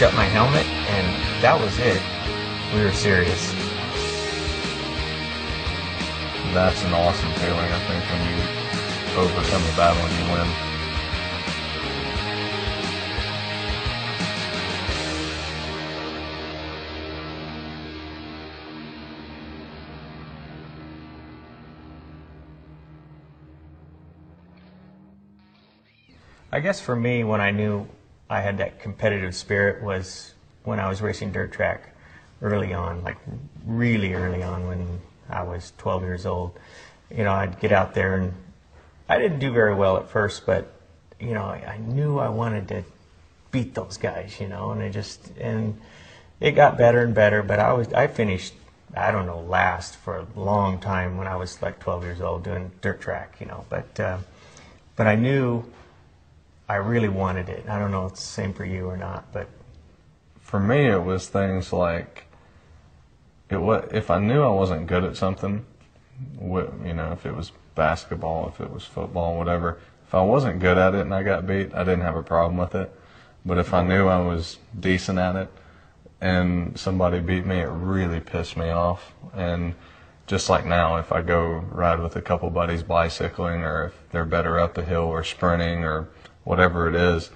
shut my helmet, and that was it. We were serious. That's an awesome feeling, I think, when you overcome a battle and you win. I guess for me, when I knew I had that competitive spirit was when I was racing dirt track early on, like really early on when I was 12 years old. You know, I'd get out there and I didn't do very well at first, but, you know, I knew I wanted to beat those guys, you know, and it got better and better, but I finished, I don't know, last for a long time when I was like 12 years old doing dirt track, you know, but I knew I really wanted it. I don't know if it's the same for you or not, but for me it was things like if I knew I wasn't good at something, you know, if it was basketball, if it was football, whatever, if I wasn't good at it and I got beat, I didn't have a problem with it. But if I knew I was decent at it and somebody beat me, it really pissed me off. And just like now, if I go ride with a couple buddies bicycling, or if they're better up a hill or sprinting or whatever it is,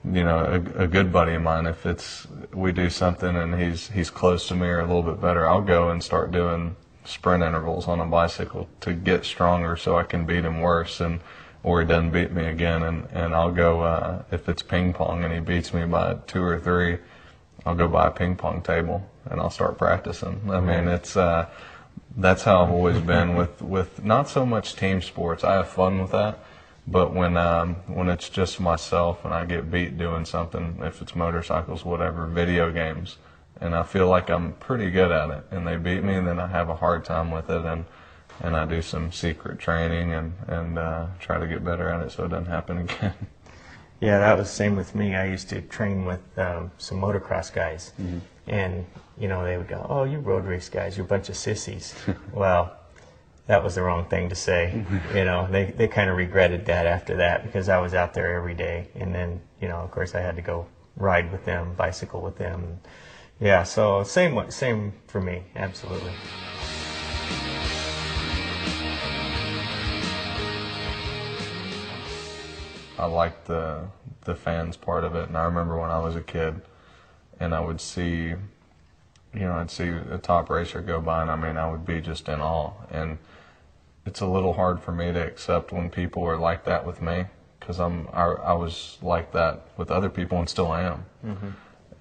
you know, a good buddy of mine, if we do something and he's close to me or a little bit better, I'll go and start doing sprint intervals on a bicycle to get stronger so I can beat him worse, or he doesn't beat me again. And I'll go, if it's ping pong and he beats me by 2 or 3, I'll go buy a ping pong table and I'll start practicing. I mean, that's how I've always been with not so much team sports. I have fun with that. But when it's just myself and I get beat doing something, if it's motorcycles, whatever, video games, and I feel like I'm pretty good at it, and they beat me, and then I have a hard time with it, and I do some secret training and try to get better at it so it doesn't happen again. yeah, that was the same with me. I used to train with some motocross guys, and you know, they would go, "Oh, you road race guys, you're a bunch of sissies." Well, that was the wrong thing to say. You know, they kind of regretted that after that, because I was out there every day, and then, you know, of course I had to go ride with them, bicycle with them. Yeah, so same for me, absolutely. I liked the fans part of it, and I remember when I was a kid and I would see, you know, I'd see a top racer go by, and I mean, I would be just in awe. And it's a little hard for me to accept when people are like that with me, because I was like that with other people and still am.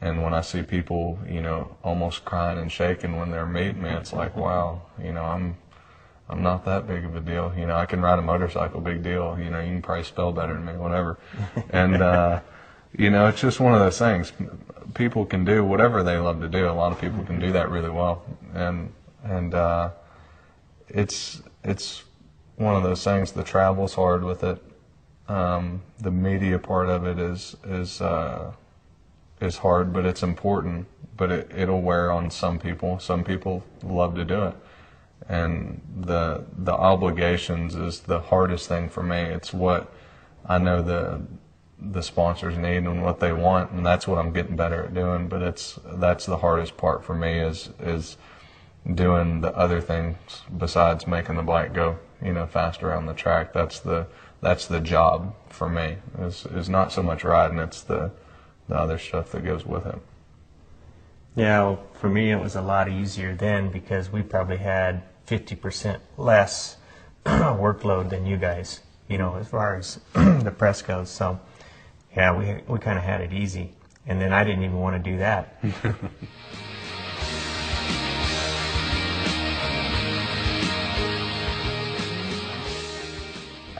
And when I see people, you know, almost crying and shaking when they're meeting me, it's like, wow, you know, I'm not that big of a deal. You know, I can ride a motorcycle, big deal. You know, you can probably spell better than me, whatever. And you know, it's just one of those things. People can do whatever they love to do. A lot of people can do that really well, and it's one of those things. The travel's hard with it. The media part of it is hard, but it's important. But it'll wear on some people. Some people love to do it, and the obligations is the hardest thing for me. It's what I know the sponsors need and what they want, and that's what I'm getting better at doing. But that's the hardest part for me is doing the other things besides making the bike go, you know, faster around the track. That's the job for me. Is not so much riding, it's the other stuff that goes with it. Yeah, well, for me it was a lot easier then, because we probably had 50% less workload than you guys, you know, as far as the press goes. So yeah, we kind of had it easy, and then I didn't even want to do that.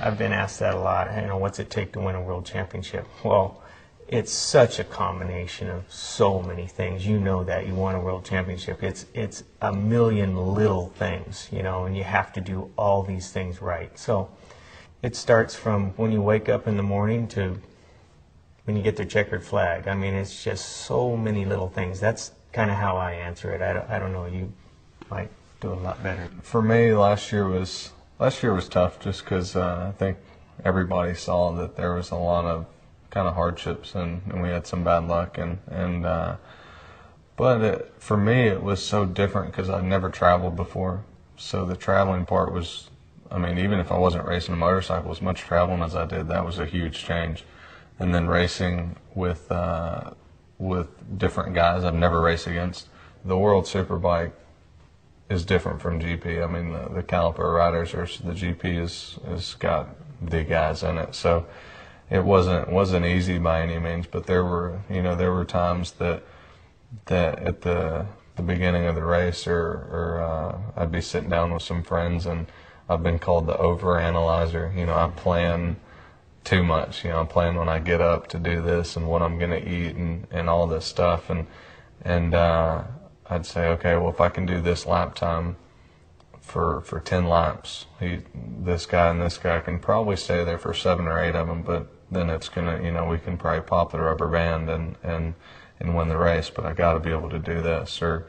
I've been asked that a lot. You know, what's it take to win a world championship? Well, it's such a combination of so many things. You know that you won a world championship. It's a million little things, you know, and you have to do all these things right. So it starts from when you wake up in the morning to when you get the checkered flag. I mean, it's just so many little things. That's kind of how I answer it. I don't know. You might do a lot better. For me, last year was tough, just because I think everybody saw that there was a lot of kind of hardships, and we had some bad luck, but for me it was so different because I'd never traveled before. So the traveling part was, I mean, even if I wasn't racing a motorcycle, as much traveling as I did, that was a huge change. And then racing with different guys I've never raced against. The World Superbike is different from GP. I mean, the caliper riders, or the GP has got the guys in it. So it wasn't easy by any means, but there were times that at the beginning of the race, or I'd be sitting down with some friends, and I've been called the overanalyzer. You know, I plan too much. You know, I plan when I get up to do this and what I'm going to eat and all this stuff, and I'd say, okay, well, if I can do this lap time for 10 laps, this guy and this guy can probably stay there for 7 or 8 of them, but then it's gonna, you know, we can probably pop the rubber band and win the race, but I got to be able to do this, or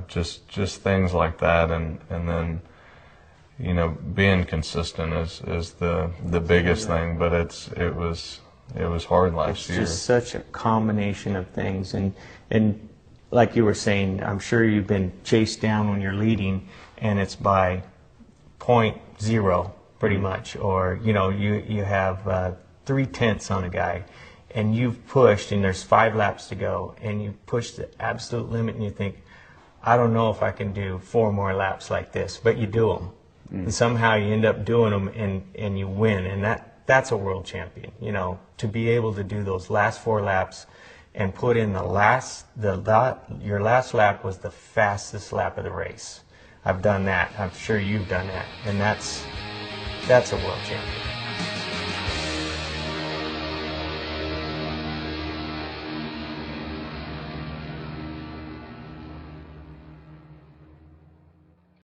just things like that, and then, you know, being consistent is the biggest thing, but it was hard last year. It's just such a combination of things, and like you were saying, I'm sure you've been chased down when you're leading, and it's by 0.0 pretty much, or you know, you have 0.3 on a guy, and you've pushed, and there's 5 laps to go, and you push the absolute limit, and you think, I don't know if I can do 4 more laps like this, but you do them. And somehow you end up doing them, and you win, and that's a world champion. You know, to be able to do those last 4 laps and put in your last lap was the fastest lap of the race. I've done that. I'm sure you've done that, and that's a world champion.